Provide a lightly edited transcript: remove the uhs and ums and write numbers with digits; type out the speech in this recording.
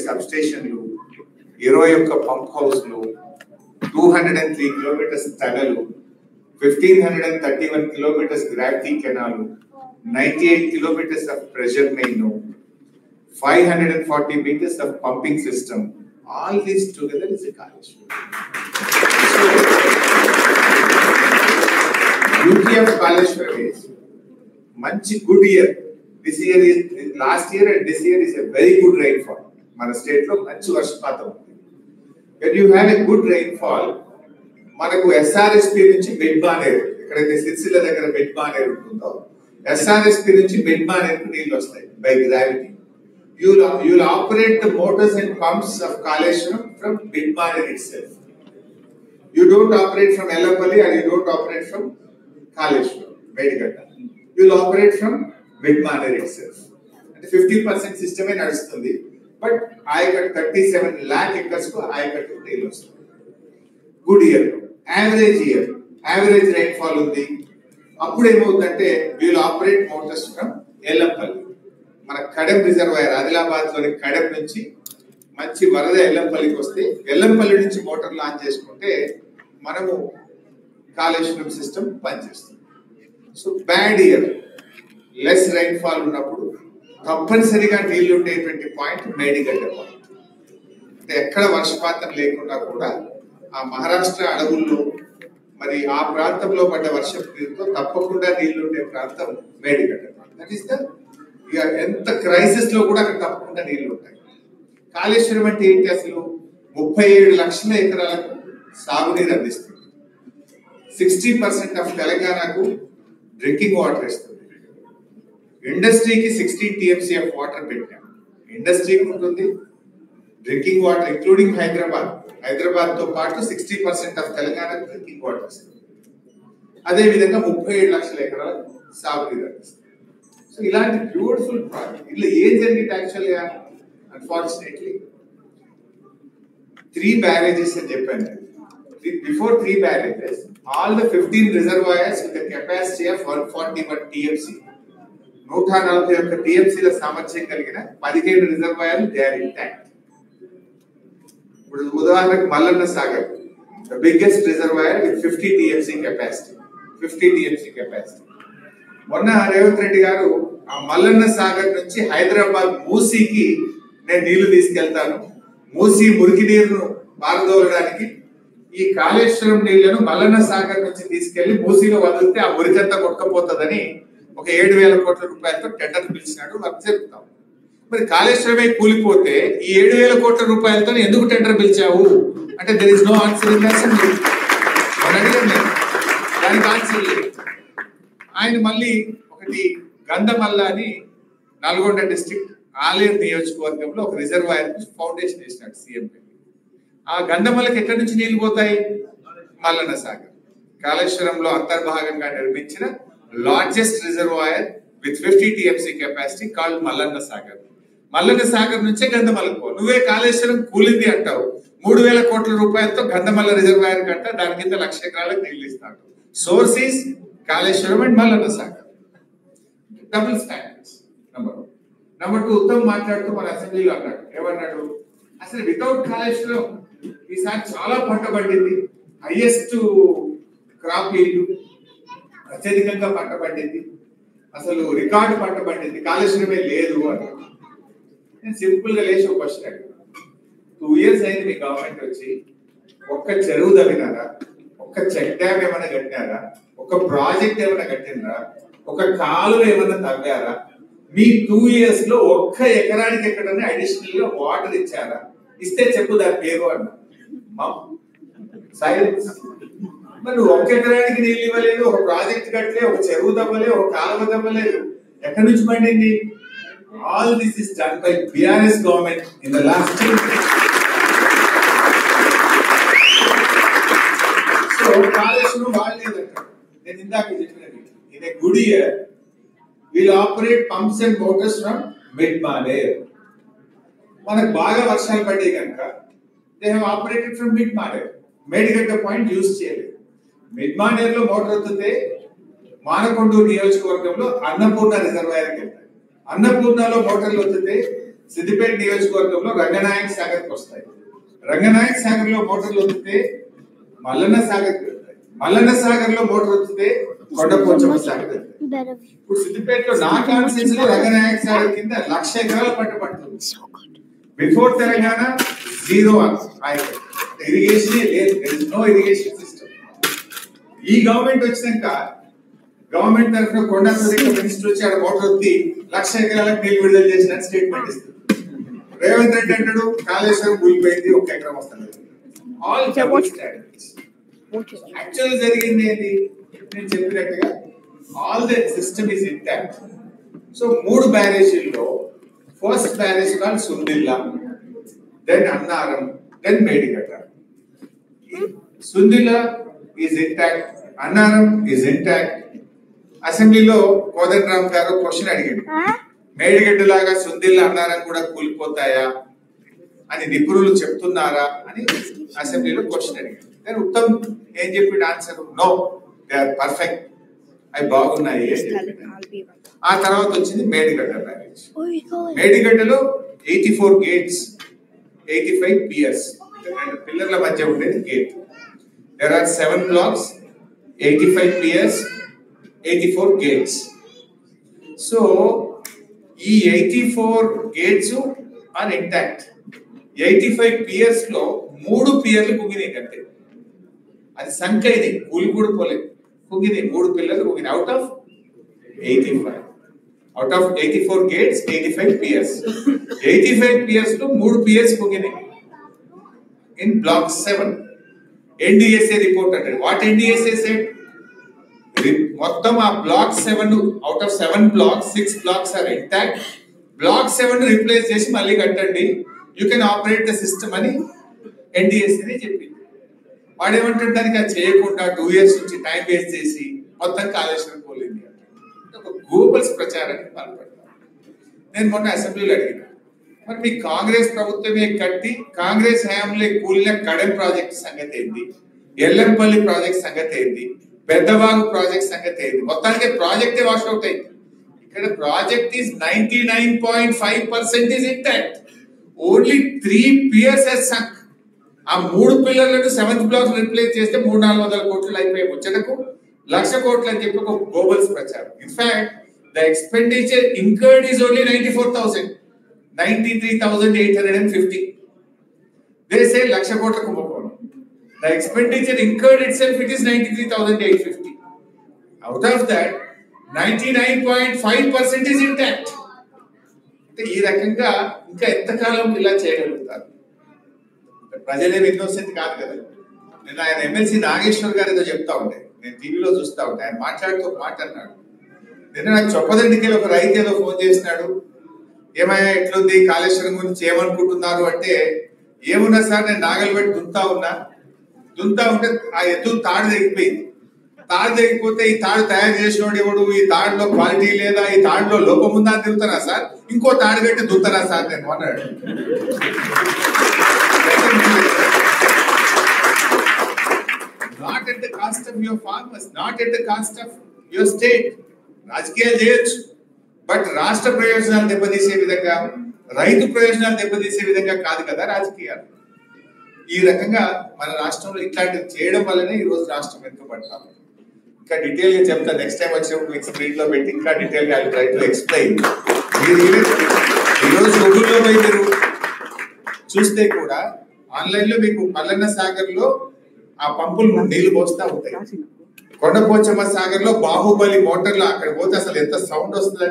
సబ్స్టేషన్లు, 21 pump హౌస్లు, 203 kilometres తగలు, 1531 kilometers gravity canal, 98 kilometers of pressure main, 540 meters of pumping system. All this together is a Kaleshwaram. So, beauty of Kaleshwaram is much good year. This year is last year and this year is a very good rainfall. Mana state lo manchi varshpatam undi. When you have a good rainfall, మనకు SRSP నుంచి mid బానేరు, ఎక్కడైతే సిరిసిల్ల దగ్గర mid బానేరు ఉంటుందో SRSP నుంచి mid బానేరుకు నీళ్లు వస్తాయి by gravity. You'll operate the motors and pumps of Kaleshwaram from mid baner itself. You don't operate from Elapalli or you don't operate from Kaleshwaram, Medigatta. You'll operate from mid baner itself. And 50% system ఏ నడుస్తుంది. But ayacut 37 lakh acres కు ఆయకట్టు నీళ్లు వస్తుంది. Good year, average rainfall ఉంది. అప్పుడు ఏమవుతుందంటే we'll operate motors from Yellampalli, మన Kadem reservoir, Adilabad లోని కడెం నుంచి మంచి వరద ఎల్లంపల్లికి వస్తే ఎల్లంపల్లి నుంచి మోటార్ లాంచ్ చేసుకుంటే మనము కాళేశ్వరం సిస్టమ్ పనిచేస్తుంది. So bad year, less rainfall ఉన్నప్పుడు తప్పనిసరిగా నీళ్లు ఉండేటువంటి పాయింట్ మేడిగడ్డ పాయింట్. అంటే ఎక్కడ వర్షపాతం లేకుండా కూడా ఆ మహారాష్ట్ర అడవుల్లో మరి ఆ ప్రాంతంలో పడ్డ వర్షపు నీరుతో తప్పకుండా నీళ్లు ఉండే ప్రాంతం మేడిగడ్డ. దట్ ఈస్ ద ఎంత క్రైసిస్ లో కూడా అక్కడ తప్పకుండా నీళ్లు ఉంటాయి. కాళేశ్వరం అంటే ఏంటి? అసలు 37 లక్షల ఎకరాలకు సాగునీరు అందిస్తుంది. 60% ఆఫ్ తెలంగాణకు డ్రింకింగ్ వాటర్ ఇస్తుంది. ఇండస్ట్రీకి 16 TMC ఆఫ్ వాటర్ పెట్టాం. ఇండస్ట్రీకి ఉంటుంది డ్రింకింగ్ వాటర్, ఇంక్లూడింగ్ హైదరాబాద్ తో పాటు 60% ఆఫ్ తెలంగాణ డ్రింకింగ్ వాటర్ ఇస్తుంది. అదే విధంగా 37 లక్షల ఎకరాలకు సాగునీరు అందిస్తుంది. సో ఇలాంటి బ్యూటిఫుల్ ప్రాజెక్ట్. ఇలా ఏం జరిగింది యాక్చువల్గా? అన్ఫార్చునేట్లీ 3 బ్యారేజెస్ అని చెప్పాను. Before 3 barrages all the 15 reservoirs with capacity of 141 TMC, 141 TMCల సామర్థ్యం కలిగిన 15 రిజర్వాయర్లు దే ఆర్ ఇంటాక్ట్. ఇప్పుడు ఉదాహరణకు Mallanna Sagar, the biggest reservoir with 50 TMC capacity. మొన్న రేవంత్ రెడ్డి గారు ఆ మల్లన్న సాగర్ నుంచి హైదరాబాద్ మూసీకి నేను నీళ్లు తీసుకెళ్తాను, మూసీ మురికి నీరును పారదోలడానికి ఈ కాళేశ్వరం నీళ్లను మల్లన్న సాగర్ నుంచి తీసుకెళ్లి మూసీలో వదిలితే ఆ మురికంతా కొట్టుకపోతుందని ఒక 7,000 కోట్ల రూపాయలతో టెండర్ పిలిచినాడు. వర్క్ జరుపుతాం. మరి కాళేశ్వరమే కూలిపోతే ఈ 7,000 కోట్ల రూపాయలతో ఎందుకు టెండర్ పిలిచావు అంటే there is no answer in assembly. దానికి ఆన్సర్ లేదు. ఆయన మళ్ళీ ఒకటి గంధమల్ల అని నల్గొండ డిస్ట్రిక్ట్ ఆలేరు నియోజకవర్గంలో ఒక రిజర్వాయర్ ఫౌండేషన్ వేసినాడు సీఎం. ఆ గంధమల్లకి ఎక్కడి నుంచి నీళ్లు పోతాయి? మల్లన్న సాగర్. కాళేశ్వరంలో అంతర్భాగంగా నిర్మించిన largest reservoir with 50 TMC capacity called Mallanna Sagar. Mallanna Sagar నుంచే గంధమల్లకు పో. నువ్వే కాళేశ్వరం కూలింది అంటావు. 3,000 కోట్ల రూపాయలతో గంధమల్ల రిజర్వాయర్ కంట దాని కింద 1,00,000 ఎకరాలకు నీళ్లు ఇస్తాడు. Source is Kaleshwaram and Mallanna Sagar. Double standards. Number 2 Uttam మాట్లాడుతూ మన అసెంబ్లీలో అన్నాడు. ఏమన్నాడు? అసలు వితౌట్ కాళేశ్వరం ఈసారి చాలా పంట పండింది, హైయెస్ట్ క్రాప్ ఈల్డ్, అత్యధికంగా పంట పండింది, అసలు రికార్డు పంట పండింది, కాళేశ్వరమే లేదు అన్నాడు. నేను సింపుల్ గా లేచి ఒక క్వశ్చన్ అడిగాను. 2 years అయింది మీ గవర్నమెంట్ వచ్చి, ఒక్క చెరువు తవ్వినారా? ఒక్క చెక్ డ్యామ్ ఏమైనా కట్టినారా? ఒక ప్రాజెక్ట్ ఏమైనా కట్టినారా? ఒక కాలువ ఏమైనా తవ్వారా? మీ 2 years లో ఒక్క ఎకరానికి ఎక్కడైనా అడిషనల్ గా వాటర్ ఇచ్చారా? ఇస్తే చెప్పు దాని పేరు అన్న. సైలెన్స్. మరి నువ్వు ఒక్క ఎకరానికి నీళ్ళు ఇవ్వలేదు, ఒక ప్రాజెక్ట్ కట్టలే, ఒక చెరువు తవ్వలేదు, ఒక కాలువ తవ్వలేదు, ఎక్కడి నుంచి పండింది? All this is done by BRS government in the last 10 years. So, Kaleshwaram వాడలేదంట. నేను ఇందాక చెప్పినది, in a good year, we'll operate pumps and motors from mid-Maner. మనకు బాగా వర్షాలు పడ్డాయి కనుక they have operated from mid-Maner. Medigadda point use చేయలేదు. మిడ్-మానేర్ లో మోటార్ వస్తే మానకొండూరు నియోజకవర్గంలో అన్నపూర్ణ రిజర్వాయర్కి వెళ్తాయి. అన్నపూర్ణలో మోటార్లు వస్తే సిద్దిపేట నియోజకవర్గంలో రంగనాయక్ సాగర్కి వస్తాయి. రంగనాయక్ సాగర్ లో మోటార్లు వస్తే మల్లన్న సాగర్ వెళ్తాయి. మల్లన్న సాగర్ లో మోటార్ వస్తే కొండపోచమ్మ సాగర్ వెళ్తాయి. ఇప్పుడు సిద్దిపేటలో నా కాన్స్టిట్యూన్సీ లో రంగనాయక్ సాగర్ కింద 1,00,000 ఎకరాల పంట పడుతుంది. బిఫోర్ తెలంగాణ జీరో ఇరిగేషన్ లేదు, నో ఇరిగేషన్ సిస్టమ్. ఈ గవర్నమెంట్ వచ్చినాక గవర్నమెంట్ తరఫున కొండ మినిస్టర్ వచ్చి ఆడ మోటార్ వచ్చి 1,00,000 ఎకరాలకు నీళ్లు విడుదల చేసిన స్టేట్మెంట్ ఇస్తుంది. రేవంత్ రెడ్డి అంటాడు కాళేశ్వరం కూలిపోయింది, 1 ఎకరం వస్తుంది. ఆల్ యాక్చువల్ జరిగింది ఏంటి నేను చెప్పినట్టుగా all the system is intact. So 3 బ్యారేజీల్లో first barrage call Sundilla, then Annaram, then Medigadda. Sundilla is intact, Annaram is intact. అసెంబ్లీలో కోదండరామ్ గారు క్వశ్చన్ అడిగాడు, మేడిగడ్డ లాగా సుందిల్లా అన్నారం కూడా కూలిపోతాయా అని నిపుణులు చెప్తున్నారా అని అసెంబ్లీలో క్వశ్చన్ అడిగాడు. నేను ఉత్తమ్ ఏం చెప్పిన answer no, they are perfect, అవి బాగున్నాయి. ఆ తర్వాత వచ్చింది మేడిగడ్డ బ్యారేజ్. మేడిగడ్డలో 84 గేట్స్, 85 పియర్స్, పిల్లర్ల మధ్య ఉండేది gate. There are 7 blocks, 85 piers, 84 gates. So ఈ 84 గేట్స్ ఆర్ ఇంటాక్ట్. 85 పియర్స్ లో 3 పియర్లు కుంగినాయి కంటే, అది సంఖ్య ఇది, కూలి కూడా పోలేదు, కుంగినాయి 3 పిల్లర్లు కుంగినాయి. Out of 85, out of 84 gates 85 piers. 85 piers లో 3 పియర్స్ కుంగినాయి ఇన్ బ్లాక్ 7. NDSA రిపోర్ట్ అంటే వాట్ NDSA సెడ్, మొత్తం ఆ block 7 out of 7 blocks 6 blocks are intact. Block 7 replace చేసి మళ్ళీ కట్టండి, you can operate the system అని NDSA చెప్పింది. వాడేమంటాడు దానికి అది చేయకుండా 2 years నుంచి టైం వేస్ట్ చేసి మొత్తం కాళేశ్వరం పోలేదు. ఒక గోబల్స్ ప్రచారానికి పాల్పడతాం. నేను మొన్న అసెంబ్లీలో అడిగిన, మరి మీ కాంగ్రెస్ ప్రభుత్వమే కట్టి కాంగ్రెస్ హయాంలో కూలిన కడెం ప్రాజెక్ట్ సంగతి ఏంటి, ఎల్లంపల్లి ప్రాజెక్ట్ సంగతి ఏంటి, పెద్దవాగు ప్రాజెక్ట్ సంగతి ఏంటి? మొత్తానికి ప్రాజెక్టే వాష్ అవుట్ అయింది. ఇక్కడ project is 99.5% is intact. Only 3 piers has sunk. ఆ 3 పిల్లర్లను 7th బ్లాక్ రిప్లేస్ చేస్తే 300-400 కోట్లు అయిపోయి ముచ్చటకు 1,00,000 కోట్లు అని చెప్పి ఒక గోబల్స్ ప్రచారం. In fact the expenditure incurred is only 94,000, 93,850. They say 1,00,000 కోట్ల కుంభకోణం. The expenditure incurred itself, it is 93,850. Out of that, 99.5% is intact. అంటే ఈ రకంగా ఇంకా ఎంతకాలం ఇలా చేయగలుగుతారు? ప్రజలేమి ఇన్నోసెంట్ కాదు కదా. నేను ఆయన ఎమ్మెల్సీ నాగేశ్వర్ గారు ఏదో చెప్తా ఉంటే నేను టీవీలో చూస్తా ఉంటే ఆయన మాట్లాడుతూ మాట అన్నాడు. నిన్న నాకు చొప్పదండికి ఒక రైతు ఏదో ఫోన్ చేసినాడు, ఏమయ్యా ఎట్లుంది కాళేశ్వరం గురించి ఏమనుకుంటున్నారు అంటే, ఏమున్నా సార్ నేను నాగలు పెట్టి దుంతా ఉంటే ఆ ఎద్దు తాడు తెగిపోయింది. తాడు తెగిపోతే ఈ తాడు తయారు చేసినోడు ఎవడు, ఈ తాడులో క్వాలిటీ లేదా, ఈ తాడులో లోపం ఉందా అని దిగుతారా సార్, ఇంకో తాడు పెట్టి దుంతారా సార్ నేను అన్నాడు. Not at the cost of your farmers, not at the cost of your state. రాజకీయాలు చేయొచ్చు, బట్ రాష్ట్ర ప్రయోజనాలు దెబ్బతీసే విధంగా, రైతు ప్రయోజనాలు దెబ్బతీసే విధంగా కాదు కదా రాజకీయాలు. ఈ రకంగా మన రాష్ట్రంలో ఇట్లాంటివి చేయడం వల్లనే ఈ రోజు రాష్ట్రం వెనుకబడతాం. ఇంకా డీటెయిల్ గా చెప్తా, నెక్స్ట్ టైం వచ్చినప్పుడు మీకు స్క్రీన్ లో పెట్టి ఇంకా డీటెయిల్ గా ట్రై టు ఎక్స్ప్లెయిన్. ఈరోజు గూగుల్లో పోయి మీరు చూస్తే కూడా ఆన్లైన్ లో మీకు మల్లన్న సాగర్ లో ఆ పంపులు నీళ్లు పోస్తా ఉంటాయి. కొండపోచమ్మ సాగర్ లో బాహుబలి మోటార్లు అక్కడ పోతే అసలు ఎంత సౌండ్ వస్తుంది.